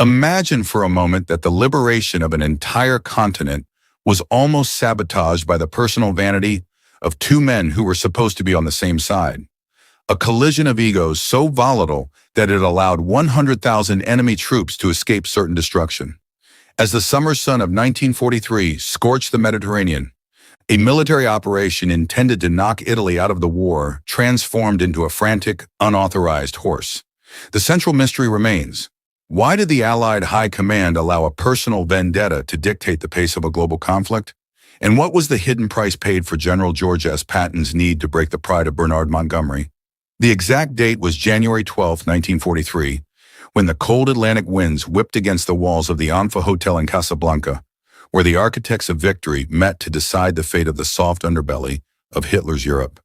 Imagine for a moment that the liberation of an entire continent was almost sabotaged by the personal vanity of two men who were supposed to be on the same side. A collision of egos so volatile that it allowed 100,000 enemy troops to escape certain destruction. As the summer sun of 1943 scorched the Mediterranean, a military operation intended to knock Italy out of the war transformed into a frantic, unauthorized horse. The central mystery remains. Why did the Allied High Command allow a personal vendetta to dictate the pace of a global conflict? And what was the hidden price paid for General George S. Patton's need to break the pride of Bernard Montgomery? The exact date was January 12, 1943, when the cold Atlantic winds whipped against the walls of the Anfa Hotel in Casablanca, where the architects of victory met to decide the fate of the soft underbelly of Hitler's Europe.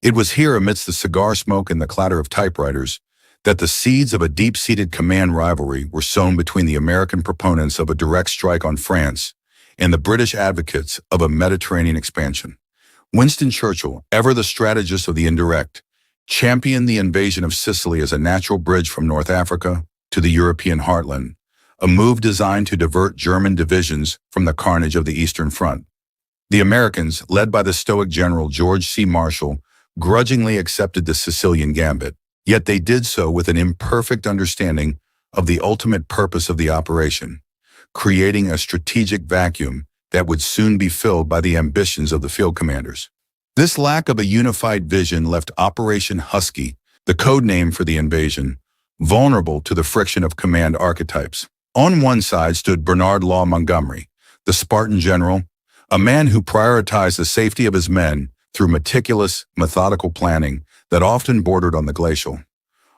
It was here, amidst the cigar smoke and the clatter of typewriters, that the seeds of a deep-seated command rivalry were sown between the American proponents of a direct strike on France and the British advocates of a Mediterranean expansion. Winston Churchill, ever the strategist of the indirect, championed the invasion of Sicily as a natural bridge from North Africa to the European heartland, a move designed to divert German divisions from the carnage of the Eastern Front. The Americans, led by the stoic General George C. Marshall, grudgingly accepted the Sicilian gambit, yet they did so with an imperfect understanding of the ultimate purpose of the operation, creating a strategic vacuum that would soon be filled by the ambitions of the field commanders. This lack of a unified vision left Operation Husky, the code name for the invasion, vulnerable to the friction of command archetypes. On one side stood Bernard Law Montgomery, the Spartan general, a man who prioritized the safety of his men through meticulous, methodical planning that often bordered on the glacial.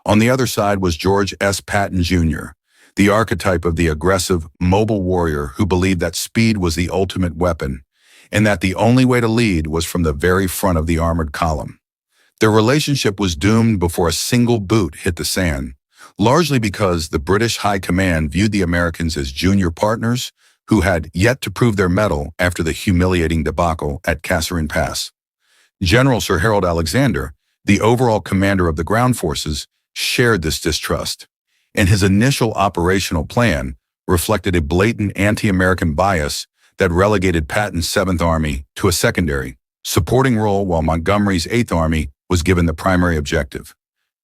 On the other side was George S. Patton, Jr., the archetype of the aggressive, mobile warrior who believed that speed was the ultimate weapon, and that the only way to lead was from the very front of the armored column. Their relationship was doomed before a single boot hit the sand, largely because the British High Command viewed the Americans as junior partners who had yet to prove their mettle after the humiliating debacle at Kasserine Pass. General Sir Harold Alexander, the overall commander of the ground forces, shared this distrust, and his initial operational plan reflected a blatant anti-American bias that relegated Patton's 7th Army to a secondary, supporting role while Montgomery's 8th Army was given the primary objective,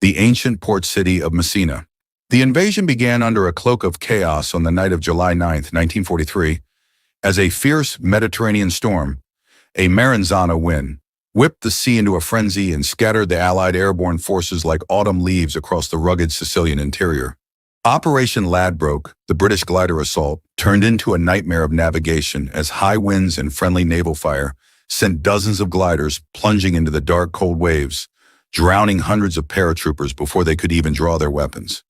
the ancient port city of Messina. The invasion began under a cloak of chaos on the night of July 9, 1943, as a fierce Mediterranean storm, a Maranzano wind, whipped the sea into a frenzy and scattered the Allied airborne forces like autumn leaves across the rugged Sicilian interior. Operation Ladbroke, the British glider assault, turned into a nightmare of navigation as high winds and friendly naval fire sent dozens of gliders plunging into the dark, cold waves, drowning hundreds of paratroopers before they could even draw their weapons.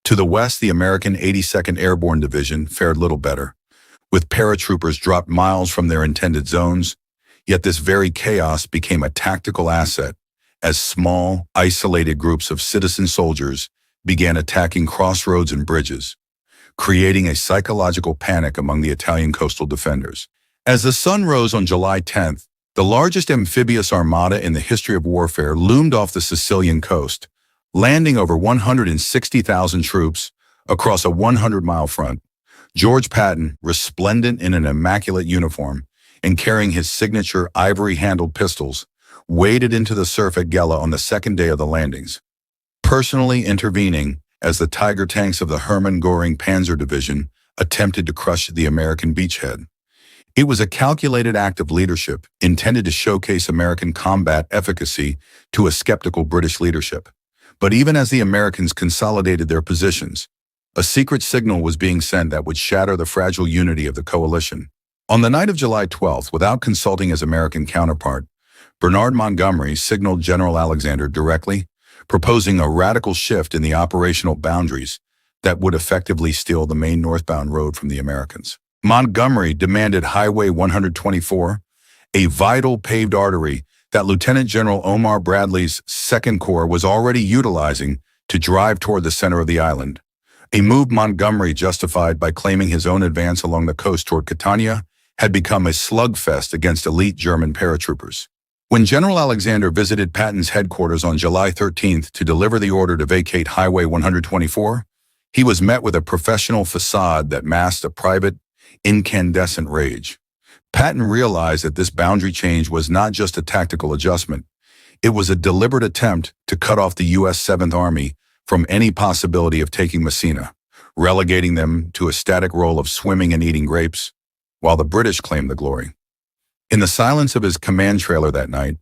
To the west, the American 82nd Airborne Division fared little better, with paratroopers dropped miles from their intended zones, yet this very chaos became a tactical asset as small, isolated groups of citizen soldiers began attacking crossroads and bridges, creating a psychological panic among the Italian coastal defenders. As the sun rose on July 10th, the largest amphibious armada in the history of warfare loomed off the Sicilian coast, landing over 160,000 troops across a 100-mile front. George Patton, resplendent in an immaculate uniform and carrying his signature ivory-handled pistols, waded into the surf at Gela on the second day of the landings, personally intervening as the Tiger tanks of the Hermann Göring Panzer Division attempted to crush the American beachhead. It was a calculated act of leadership intended to showcase American combat efficacy to a skeptical British leadership. But even as the Americans consolidated their positions, a secret signal was being sent that would shatter the fragile unity of the coalition. On the night of July 12th, without consulting his American counterpart, Bernard Montgomery signaled General Alexander directly, proposing a radical shift in the operational boundaries that would effectively steal the main northbound road from the Americans. Montgomery demanded Highway 124, a vital paved artery that Lieutenant General Omar Bradley's 2nd Corps was already utilizing to drive toward the center of the island, a move Montgomery justified by claiming his own advance along the coast toward Catania had become a slugfest against elite German paratroopers. When General Alexander visited Patton's headquarters on July 13th to deliver the order to vacate Highway 124, He was met with a professional facade that masked a private, incandescent rage. Patton realized that this boundary change was not just a tactical adjustment. It was a deliberate attempt to cut off the U.S. 7th Army from any possibility of taking Messina, relegating them to a static role of swimming and eating grapes, while the British claimed the glory. In the silence of his command trailer that night,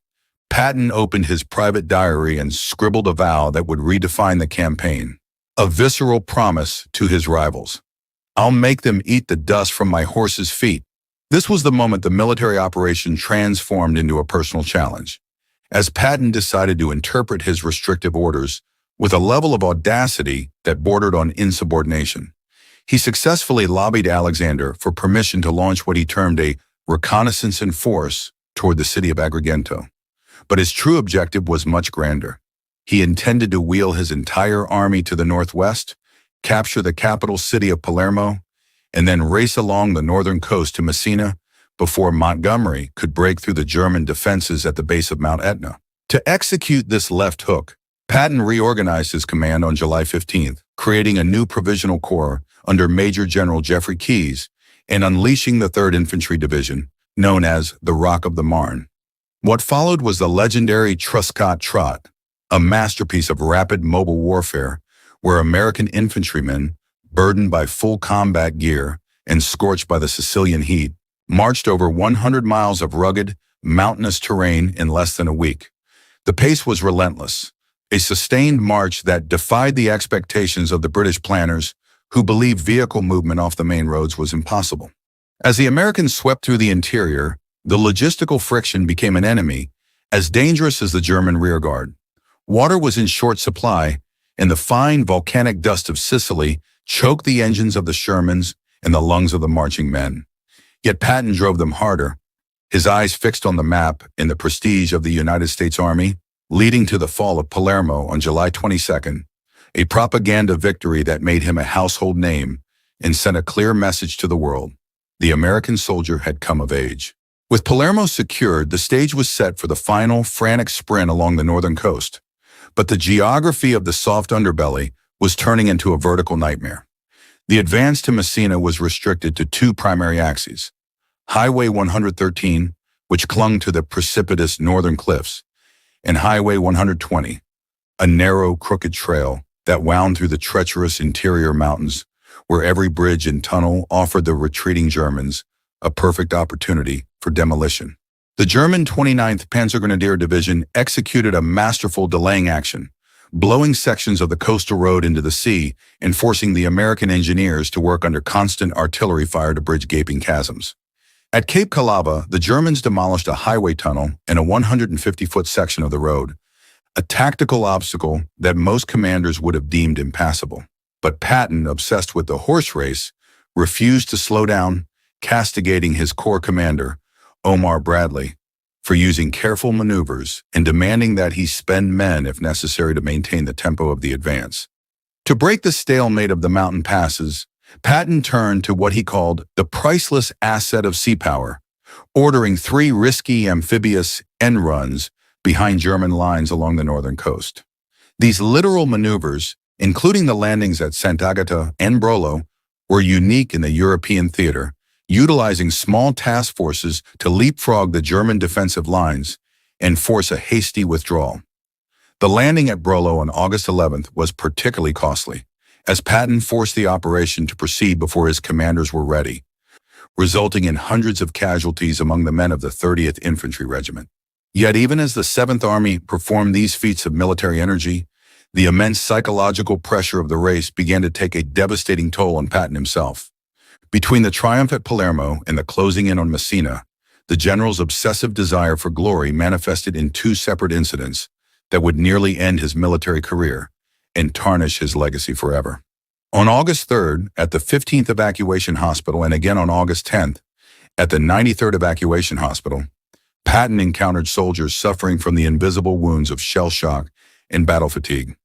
Patton opened his private diary and scribbled a vow that would redefine the campaign, a visceral promise to his rivals. "I'll make them eat the dust from my horse's feet." This was the moment the military operation transformed into a personal challenge, as Patton decided to interpret his restrictive orders with a level of audacity that bordered on insubordination. He successfully lobbied Alexander for permission to launch what he termed a reconnaissance in force toward the city of Agrigento. But his true objective was much grander. He intended to wheel his entire army to the northwest, capture the capital city of Palermo, and then race along the northern coast to Messina before Montgomery could break through the German defenses at the base of Mount Etna. To execute this left hook, Patton reorganized his command on July 15th, creating a new provisional corps under Major General Geoffrey Keyes and unleashing the 3rd Infantry Division, known as the Rock of the Marne. What followed was the legendary Truscott Trot, a masterpiece of rapid mobile warfare where American infantrymen, burdened by full combat gear and scorched by the Sicilian heat, marched over 100 miles of rugged, mountainous terrain in less than a week. The pace was relentless, a sustained march that defied the expectations of the British planners who believed vehicle movement off the main roads was impossible. As the Americans swept through the interior, the logistical friction became an enemy as dangerous as the German rearguard. Water was in short supply, and the fine volcanic dust of Sicily choked the engines of the Shermans and the lungs of the marching men. Yet Patton drove them harder, his eyes fixed on the map and the prestige of the United States Army, leading to the fall of Palermo on July 22nd, a propaganda victory that made him a household name and sent a clear message to the world. The American soldier had come of age. With Palermo secured, the stage was set for the final, frantic sprint along the northern coast. But the geography of the soft underbelly was turning into a vertical nightmare. The advance to Messina was restricted to 2 primary axes: Highway 113, which clung to the precipitous northern cliffs, and Highway 120, a narrow, crooked trail that wound through the treacherous interior mountains, where every bridge and tunnel offered the retreating Germans a perfect opportunity for demolition. The German 29th Panzergrenadier Division executed a masterful delaying action, blowing sections of the coastal road into the sea and forcing the American engineers to work under constant artillery fire to bridge gaping chasms. At Cape Calava, the Germans demolished a highway tunnel and a 150-foot section of the road, a tactical obstacle that most commanders would have deemed impassable. But Patton, obsessed with the horse race, refused to slow down, castigating his corps commander, Omar Bradley, for using careful maneuvers and demanding that he spend men if necessary to maintain the tempo of the advance. To break the stalemate of the mountain passes, Patton turned to what he called the priceless asset of sea power, ordering 3 risky amphibious end runs behind German lines along the northern coast. These literal maneuvers, including the landings at Sant'Agata and Brolo, were unique in the European theater, utilizing small task forces to leapfrog the German defensive lines and force a hasty withdrawal. The landing at Brolo on August 11th was particularly costly, as Patton forced the operation to proceed before his commanders were ready, resulting in hundreds of casualties among the men of the 30th Infantry Regiment. Yet even as the 7th Army performed these feats of military energy, the immense psychological pressure of the race began to take a devastating toll on Patton himself. Between the triumph at Palermo and the closing in on Messina, the general's obsessive desire for glory manifested in 2 separate incidents that would nearly end his military career and tarnish his legacy forever. On August 3rd, at the 15th Evacuation Hospital, and again on August 10th, at the 93rd Evacuation Hospital, Patton encountered soldiers suffering from the invisible wounds of shell shock and battle fatigue.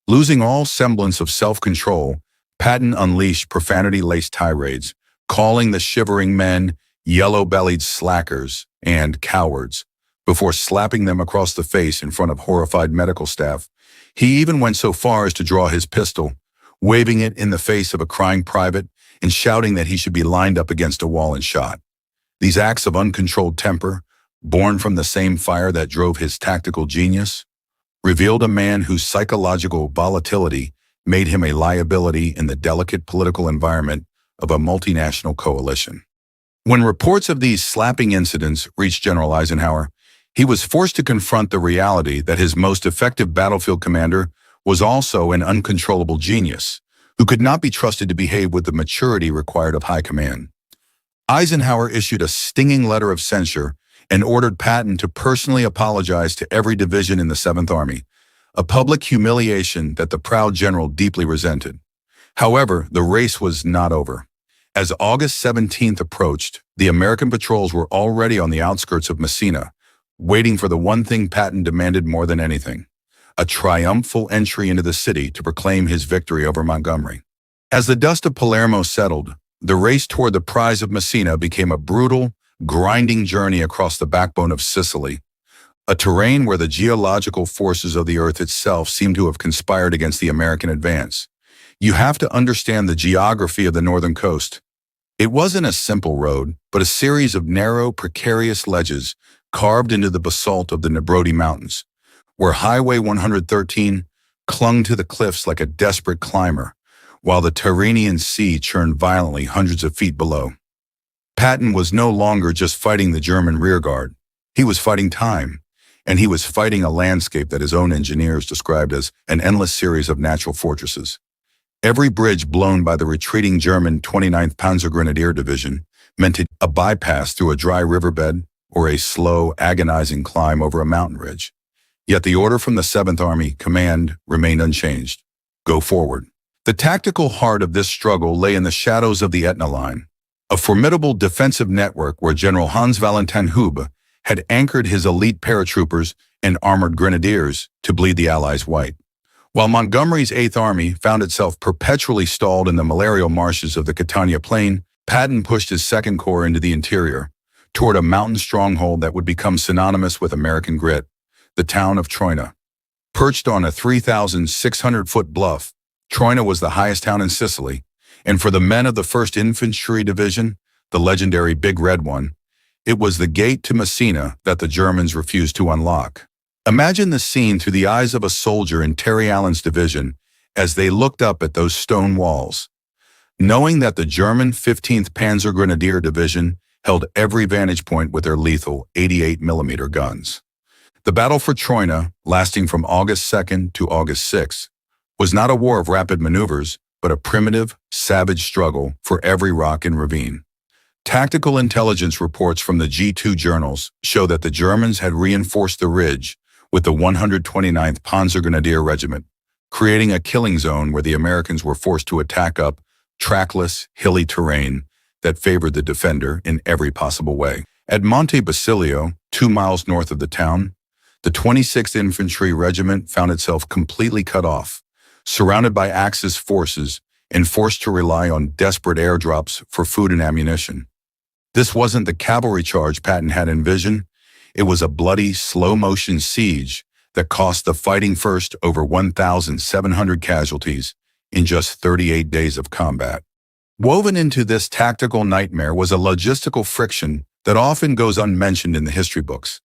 Losing all semblance of self-control, Patton unleashed profanity-laced tirades, calling the shivering men yellow-bellied slackers and cowards, before slapping them across the face in front of horrified medical staff. He even went so far as to draw his pistol, waving it in the face of a crying private and shouting that he should be lined up against a wall and shot. These acts of uncontrolled temper, born from the same fire that drove his tactical genius, revealed a man whose psychological volatility made him a liability in the delicate political environment of a multinational coalition. When reports of these slapping incidents reached General Eisenhower, he was forced to confront the reality that his most effective battlefield commander was also an uncontrollable genius, who could not be trusted to behave with the maturity required of high command. Eisenhower issued a stinging letter of censure and ordered Patton to personally apologize to every division in the 7th Army, a public humiliation that the proud general deeply resented. However, the race was not over. As August 17th approached, the American patrols were already on the outskirts of Messina, waiting for the one thing Patton demanded more than anything: a triumphal entry into the city to proclaim his victory over Montgomery. As the dust of Palermo settled, the race toward the prize of Messina became a brutal, grinding journey across the backbone of Sicily, a terrain where the geological forces of the earth itself seemed to have conspired against the American advance. You have to understand the geography of the northern coast. It wasn't a simple road, but a series of narrow, precarious ledges carved into the basalt of the Nebrodi Mountains, where Highway 113 clung to the cliffs like a desperate climber, while the Tyrrhenian Sea churned violently hundreds of feet below. Patton was no longer just fighting the German rearguard. He was fighting time, and he was fighting a landscape that his own engineers described as an endless series of natural fortresses. Every bridge blown by the retreating German 29th Panzergrenadier Division meant a bypass through a dry riverbed or a slow, agonizing climb over a mountain ridge. Yet the order from the 7th Army Command remained unchanged: go forward. The tactical heart of this struggle lay in the shadows of the Etna Line, a formidable defensive network where General Hans Valentin Hube had anchored his elite paratroopers and armored grenadiers to bleed the Allies white. While Montgomery's 8th Army found itself perpetually stalled in the malarial marshes of the Catania Plain, Patton pushed his 2nd Corps into the interior, toward a mountain stronghold that would become synonymous with American grit: the town of Troina. Perched on a 3,600-foot bluff, Troina was the highest town in Sicily, and for the men of the 1st Infantry Division, the legendary Big Red One, it was the gate to Messina that the Germans refused to unlock. Imagine the scene through the eyes of a soldier in Terry Allen's division as they looked up at those stone walls, knowing that the German 15th Panzer Grenadier Division held every vantage point with their lethal 88mm guns. The battle for Troina, lasting from August 2nd to August 6th, was not a war of rapid maneuvers, but a primitive, savage struggle for every rock and ravine. Tactical intelligence reports from the G2 journals show that the Germans had reinforced the ridge with the 129th Panzergrenadier Regiment, creating a killing zone where the Americans were forced to attack up trackless, hilly terrain that favored the defender in every possible way. At Monte Basilio, 2 miles north of the town, the 26th Infantry Regiment found itself completely cut off, surrounded by Axis forces and forced to rely on desperate airdrops for food and ammunition. This wasn't the cavalry charge Patton had envisioned. It was a bloody, slow-motion siege that cost the Fighting First over 1,700 casualties in just 38 days of combat. Woven into this tactical nightmare was a logistical friction that often goes unmentioned in the history books: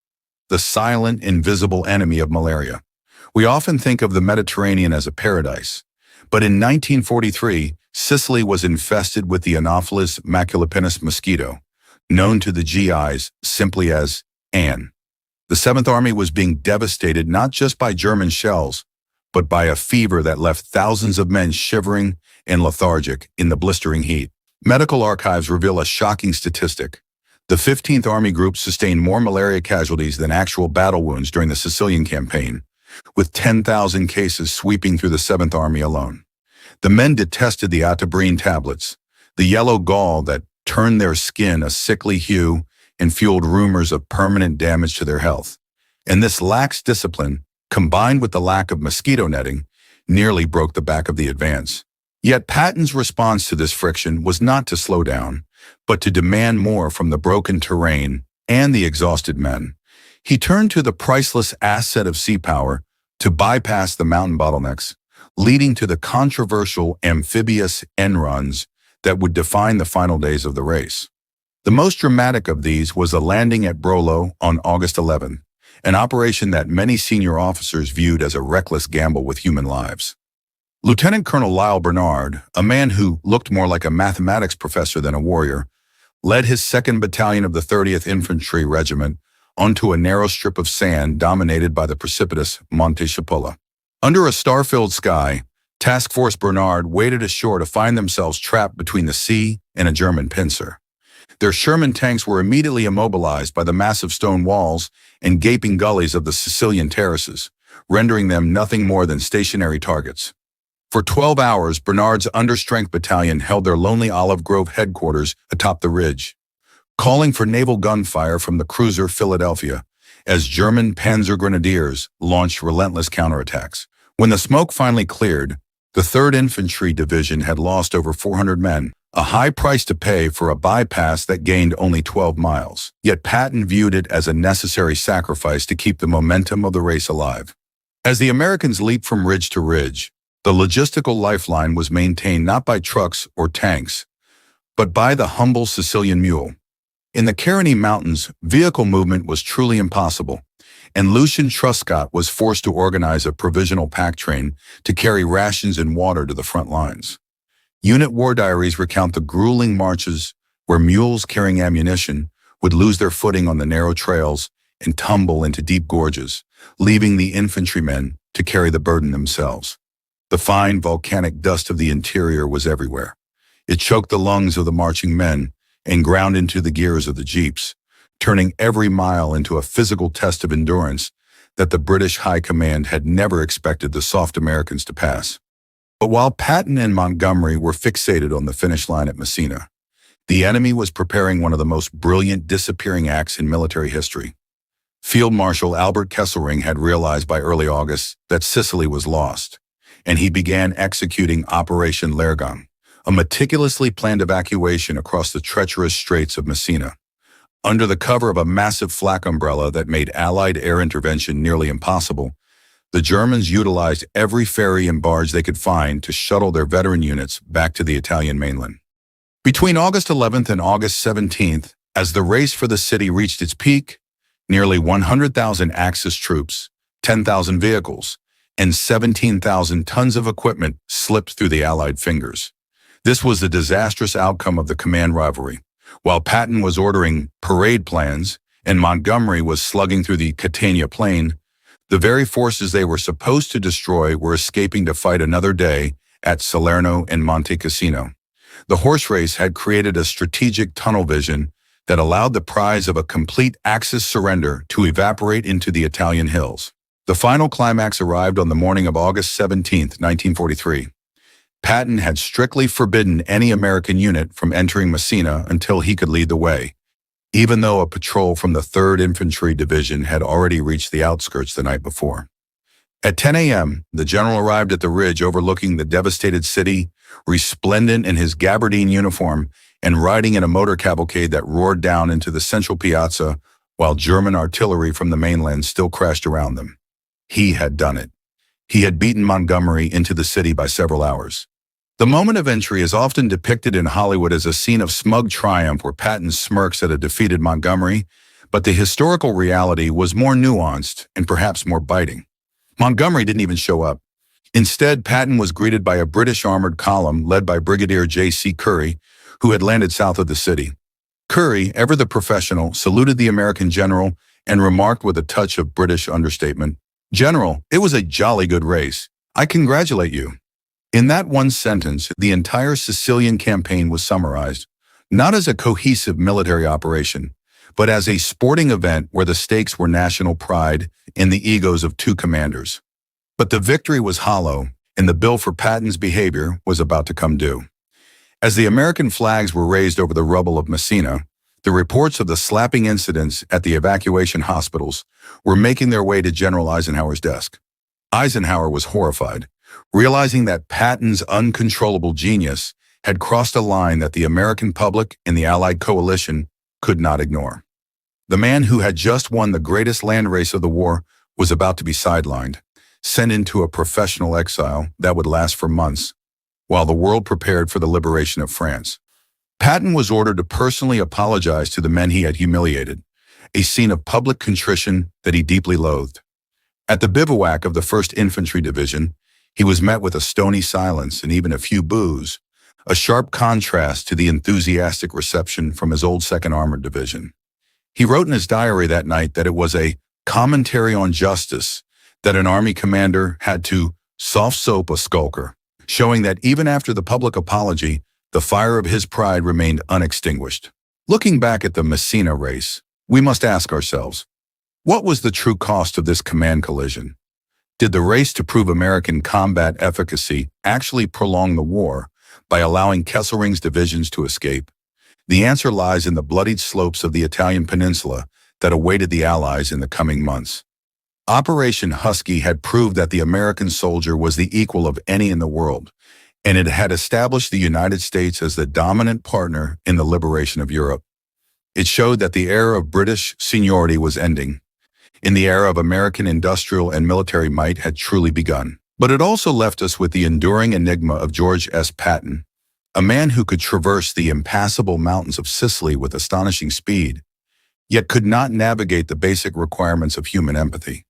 the silent, invisible enemy of malaria. We often think of the Mediterranean as a paradise, but in 1943, Sicily was infested with the Anopheles maculopennis mosquito, known to the GIs simply as Anne. The 7th Army was being devastated not just by German shells, but by a fever that left thousands of men shivering and lethargic in the blistering heat. Medical archives reveal a shocking statistic: the 15th Army Group sustained more malaria casualties than actual battle wounds during the Sicilian campaign, with 10,000 cases sweeping through the 7th Army alone. The men detested the atabrine tablets, the yellow gall that turned their skin a sickly hue and fueled rumors of permanent damage to their health. And this lax discipline, combined with the lack of mosquito netting, nearly broke the back of the advance. Yet Patton's response to this friction was not to slow down, but to demand more from the broken terrain and the exhausted men. He turned to the priceless asset of sea power to bypass the mountain bottlenecks, leading to the controversial Amphibious End Runs that would define the final days of the race. The most dramatic of these was the landing at Brolo on August 11, an operation that many senior officers viewed as a reckless gamble with human lives. Lieutenant Colonel Lyle Bernard, a man who looked more like a mathematics professor than a warrior, led his 2nd Battalion of the 30th Infantry Regiment onto a narrow strip of sand dominated by the precipitous Monte Cipolla. Under a star-filled sky, Task Force Bernard waded ashore to find themselves trapped between the sea and a German pincer. Their Sherman tanks were immediately immobilized by the massive stone walls and gaping gullies of the Sicilian terraces, rendering them nothing more than stationary targets. For 12 hours, Bernard's understrength battalion held their lonely Olive Grove headquarters atop the ridge, calling for naval gunfire from the cruiser Philadelphia as German Panzer Grenadiers launched relentless counterattacks. When the smoke finally cleared, the 3rd Infantry Division had lost over 400 men, a high price to pay for a bypass that gained only 12 miles. Yet Patton viewed it as a necessary sacrifice to keep the momentum of the race alive. As the Americans leaped from ridge to ridge, the logistical lifeline was maintained not by trucks or tanks, but by the humble Sicilian mule. In the Caroni Mountains, vehicle movement was truly impossible, and Lieutenant Truscott was forced to organize a provisional pack train to carry rations and water to the front lines. Unit war diaries recount the grueling marches where mules carrying ammunition would lose their footing on the narrow trails and tumble into deep gorges, leaving the infantrymen to carry the burden themselves. The fine volcanic dust of the interior was everywhere. It choked the lungs of the marching men and ground into the gears of the jeeps, turning every mile into a physical test of endurance that the British High Command had never expected the soft Americans to pass. But while Patton and Montgomery were fixated on the finish line at Messina, the enemy was preparing one of the most brilliant disappearing acts in military history. Field Marshal Albert Kesselring had realized by early August that Sicily was lost, and he began executing Operation Lehrgang, a meticulously planned evacuation across the treacherous straits of Messina. Under the cover of a massive flak umbrella that made Allied air intervention nearly impossible, the Germans utilized every ferry and barge they could find to shuttle their veteran units back to the Italian mainland. Between August 11th and August 17th, as the race for the city reached its peak, nearly 100,000 Axis troops, 10,000 vehicles, and 17,000 tons of equipment slipped through the Allied fingers. This was the disastrous outcome of the command rivalry. While Patton was ordering parade plans and Montgomery was slugging through the Catania plain, the very forces they were supposed to destroy were escaping to fight another day at Salerno and Monte Cassino. The horse race had created a strategic tunnel vision that allowed the prize of a complete Axis surrender to evaporate into the Italian hills. The final climax arrived on the morning of August 17, 1943. Patton had strictly forbidden any American unit from entering Messina until he could lead the way, even though a patrol from the 3rd Infantry Division had already reached the outskirts the night before. At 10 a.m., the general arrived at the ridge overlooking the devastated city, resplendent in his gabardine uniform and riding in a motor cavalcade that roared down into the central piazza while German artillery from the mainland still crashed around them. He had done it. He had beaten Montgomery into the city by several hours. The moment of entry is often depicted in Hollywood as a scene of smug triumph where Patton smirks at a defeated Montgomery, but the historical reality was more nuanced and perhaps more biting. Montgomery didn't even show up. Instead, Patton was greeted by a British armored column led by Brigadier J.C. Curry, who had landed south of the city. Curry, ever the professional, saluted the American general and remarked with a touch of British understatement, "General, it was a jolly good race. I congratulate you." In that one sentence, the entire Sicilian campaign was summarized, not as a cohesive military operation, but as a sporting event where the stakes were national pride and the egos of two commanders. But the victory was hollow, and the bill for Patton's behavior was about to come due. As the American flags were raised over the rubble of Messina, the reports of the slapping incidents at the evacuation hospitals were making their way to General Eisenhower's desk. Eisenhower was horrified, realizing that Patton's uncontrollable genius had crossed a line that the American public and the Allied coalition could not ignore. The man who had just won the greatest land race of the war was about to be sidelined. sent into a professional exile that would last for months, while the world prepared for the liberation of France. Patton was ordered to personally apologize to the men he had humiliated, a scene of public contrition that he deeply loathed. At the bivouac of the 1st Infantry Division, he was met with a stony silence and even a few boos, a sharp contrast to the enthusiastic reception from his old 2nd Armored Division. He wrote in his diary that night that it was a commentary on justice that an army commander had to soft-soap a skulker, showing that even after the public apology, the fire of his pride remained unextinguished. Looking back at the Messina race, we must ask ourselves, what was the true cost of this command collision? Did the race to prove American combat efficacy actually prolong the war by allowing Kesselring's divisions to escape? The answer lies in the bloodied slopes of the Italian peninsula that awaited the Allies in the coming months. Operation Husky had proved that the American soldier was the equal of any in the world, and it had established the United States as the dominant partner in the liberation of Europe. It showed that the era of British seniority was ending, and the era of American industrial and military might had truly begun. But it also left us with the enduring enigma of George S. Patton, a man who could traverse the impassable mountains of Sicily with astonishing speed, yet could not navigate the basic requirements of human empathy.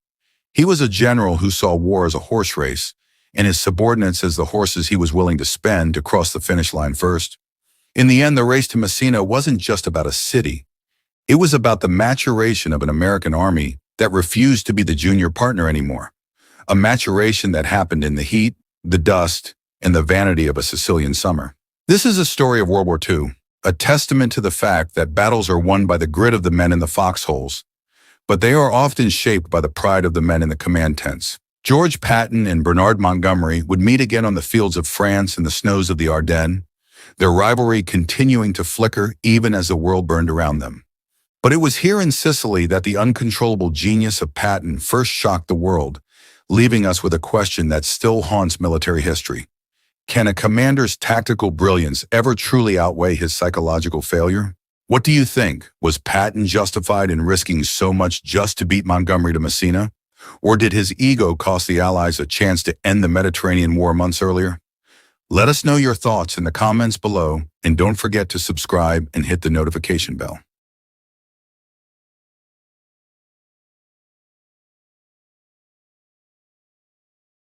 He was a general who saw war as a horse race, and his subordinates as the horses he was willing to spend to cross the finish line first. In the end, the race to Messina wasn't just about a city. It was about the maturation of an American army that refused to be the junior partner anymore, a maturation that happened in the heat, the dust, and the vanity of a Sicilian summer. This is a story of World War II, a testament to the fact that battles are won by the grit of the men in the foxholes, but they are often shaped by the pride of the men in the command tents. George Patton and Bernard Montgomery would meet again on the fields of France and the snows of the Ardennes, their rivalry continuing to flicker even as the world burned around them. But it was here in Sicily that the uncontrollable genius of Patton first shocked the world, leaving us with a question that still haunts military history. Can a commander's tactical brilliance ever truly outweigh his psychological failure? What do you think? Was Patton justified in risking so much just to beat Montgomery to Messina? Or did his ego cost the Allies a chance to end the Mediterranean War months earlier? Let us know your thoughts in the comments below, and don't forget to subscribe and hit the notification bell.